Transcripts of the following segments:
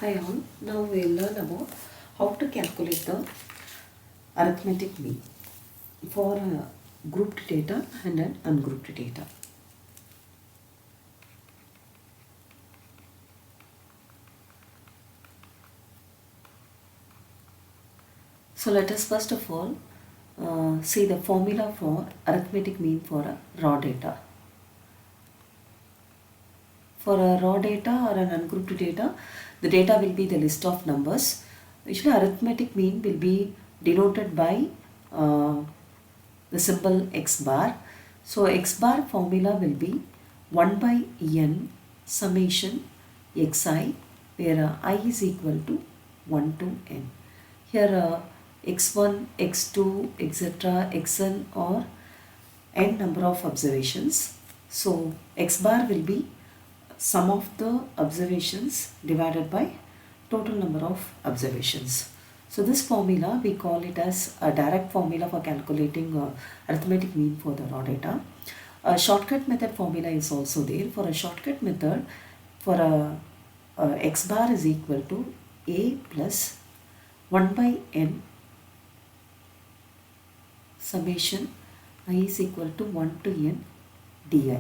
Hi all, now we'll learn about how to calculate the arithmetic mean for grouped data and an ungrouped data. So let us first of all see the formula for arithmetic mean for raw data. For a raw data or an ungrouped data, the data will be the list of numbers. Usually arithmetic mean will be denoted by the symbol x bar. So x bar formula will be 1 by n summation xi, where I is equal to 1 to n. Here x1, x2, etc., xn or n number of observations. So x bar will be sum of the observations divided by total number of observations. So this formula we call it as a direct formula for calculating arithmetic mean for the raw data. A shortcut method formula is also there. For a shortcut method, for a x bar is equal to a plus 1 by n summation I is equal to 1 to n di.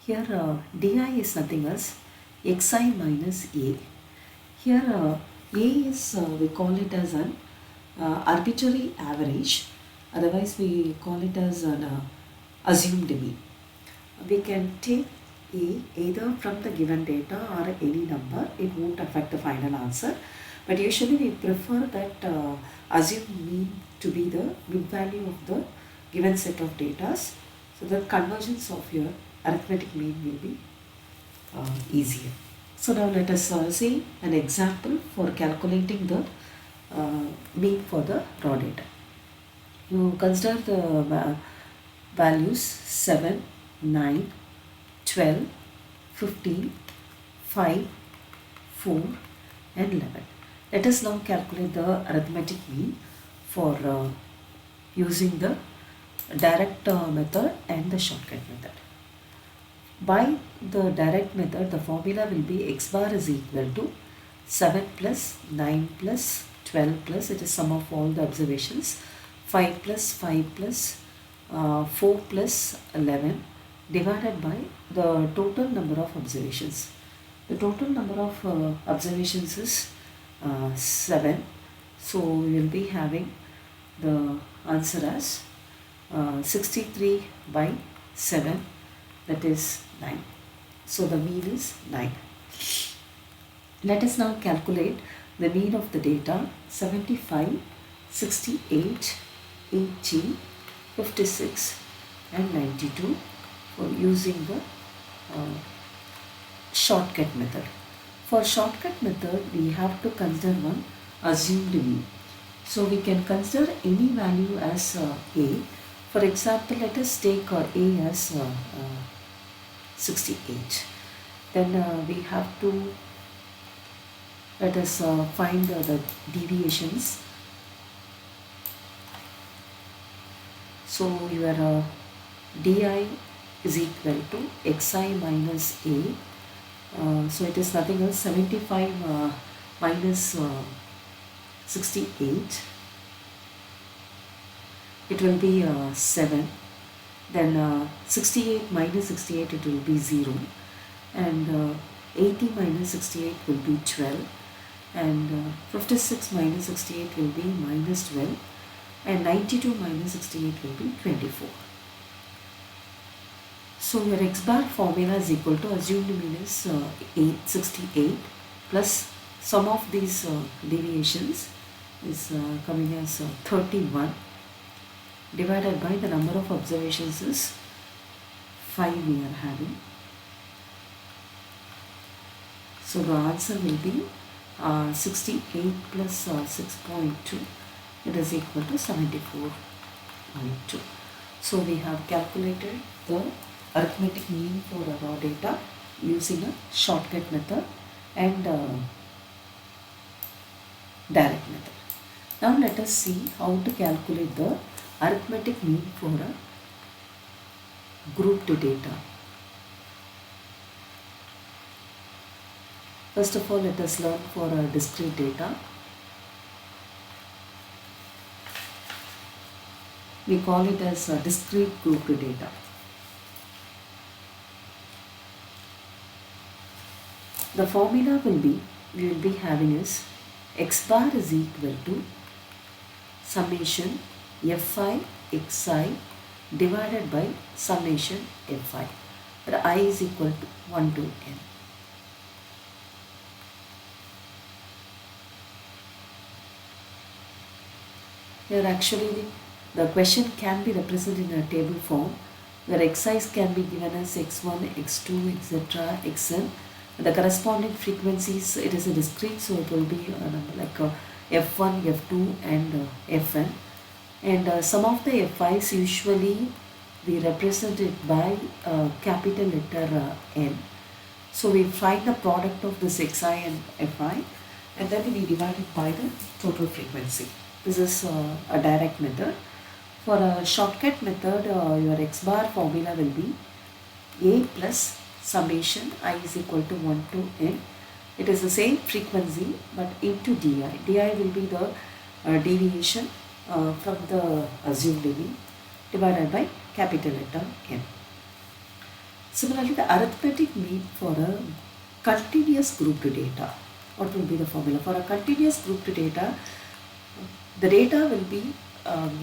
Here di is nothing else xi minus a. Here a is we call it as an arbitrary average, otherwise we call it as an assumed mean. We can take a either from the given data or any number, it won't affect the final answer, but usually we prefer that assumed mean to be the mid value of the given set of data, so the convergence of your arithmetic mean will be easier. So now let us see an example for calculating the mean for the raw data. You consider the values 7, 9, 12, 15, 5, 4 and 11. Let us now calculate the arithmetic mean for using the direct method and the shortcut method. By the direct method, the formula will be x bar is equal to 7 plus 9 plus 12 plus, it is sum of all the observations, 5 plus 5 plus 4 plus 11 divided by the total number of observations. The total number of observations is 7. So we will be having the answer as 63 by 7, that is 9. So the mean is 9. Let us now calculate the mean of the data 75, 68, 80, 56 and 92 for using the shortcut method. For shortcut method, we have to consider one assumed mean. So we can consider any value as a. For example, let us take a as 68. Then we have to let us find the deviations. So your di is equal to xi minus a. So it is nothing else 75 minus 68. It will be 7. Then 68 minus 68, it will be 0. And 80 minus 68 will be 12. And 56 minus 68 will be minus 12. And 92 minus 68 will be 24. So your x bar formula is equal to assumed mean is 68 plus sum of these deviations is coming as 31 divided by the number of observations is 5 we are having. So the answer will be 68 plus 6.2, it is equal to 74.2. So we have calculated the arithmetic mean for raw data using a shortcut method and direct method. Now let us see how to calculate the arithmetic mean for a grouped data. First of all, let us learn for discrete data. We call it as discrete grouped data. The formula we will be having is x bar is equal to summation fi xi divided by summation fi, where I is equal to 1 to n. Here actually the question can be represented in a table form where xi's can be given as x1, x2, etc., xn. The corresponding frequencies, it is a discrete, so it will be a number like f1, f2 and fn. And some of the fi's usually we represent it by capital letter N. So we find the product of this xi and fi and then we divide it by the total frequency. This is a direct method. For a shortcut method, your x bar formula will be a plus summation I is equal to 1 to n. It is the same frequency but into di. Di will be the deviation from the assumed mean divided by capital letter N. Similarly, the arithmetic mean for a continuous grouped data. What will be the formula? For a continuous grouped data, the data will be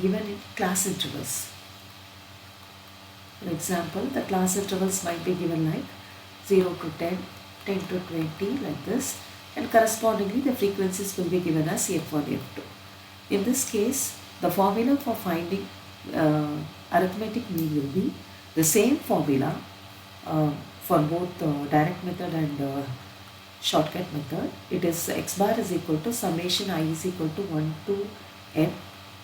given in class intervals. For example, the class intervals might be given like 0 to 10, 10 to 20 like this, and correspondingly the frequencies will be given as f1, f2. In this case, the formula for finding arithmetic mean will be the same formula for both direct method and shortcut method. It is x bar is equal to summation I is equal to 1 to n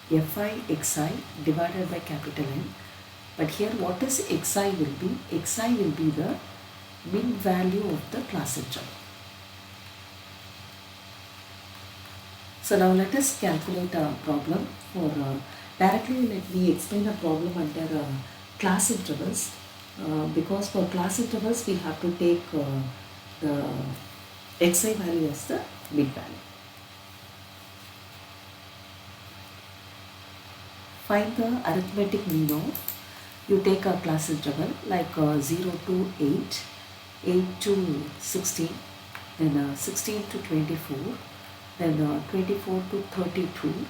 fi xi divided by capital N. But here what is xi will be? Xi will be the mean value of the class interval. So now let us calculate a problem for directly let me explain a problem under class intervals because for class intervals we have to take the xi value as the mean value. Find the arithmetic mean of, you take a class interval like 0 to 8, 8 to 16, then 16 to 24, then 24 to 32,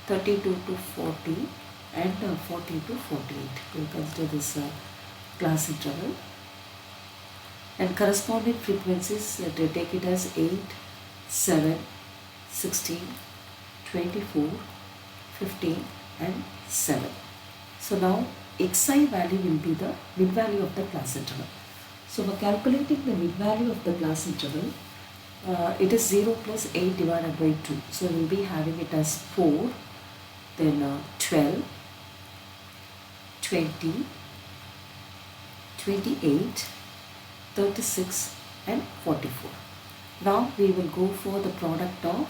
32 to 40 and 40 to 48. We will consider this class interval. And corresponding frequencies, take it as 8, 7, 16, 24, 15 and 7. So now xi value will be the mid value of the class interval. So for calculating the mid value of the class interval, it is 0 plus 8 divided by 2. So we will be having it as 4, then 12, 20, 28, 36 and 44. Now we will go for the product of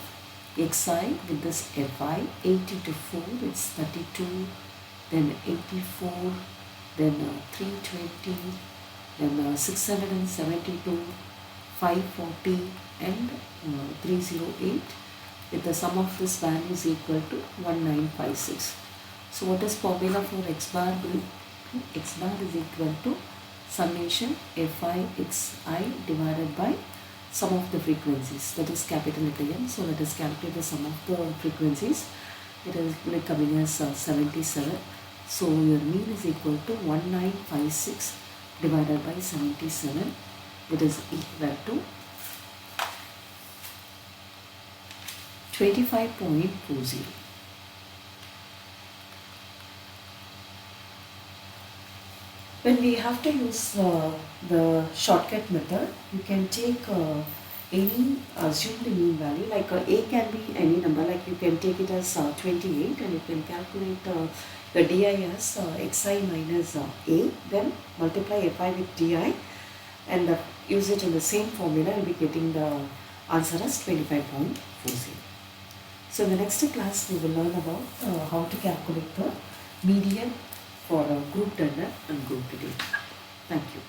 xi with this fi. 8 into 4 it's 32, then 84, then 320, then 672, 540 and 308 with the sum of this value is equal to 1956. So what is formula for x bar? X bar is equal to summation fi xi divided by sum of the frequencies, that is capital letter N. So let us calculate the sum of the frequencies. It is like coming as 77. So your mean is equal to 1956 divided by 77. It is equal to 25.40. When we have to use the shortcut method, you can take any assumed mean value, like a can be any number, like you can take it as 28 and you can calculate the di as xi minus a, then multiply fi with di and use it in the same formula, you will be getting the answer as 25.40. So in the next class we will learn about how to calculate the median for grouped and ungrouped data. Thank you.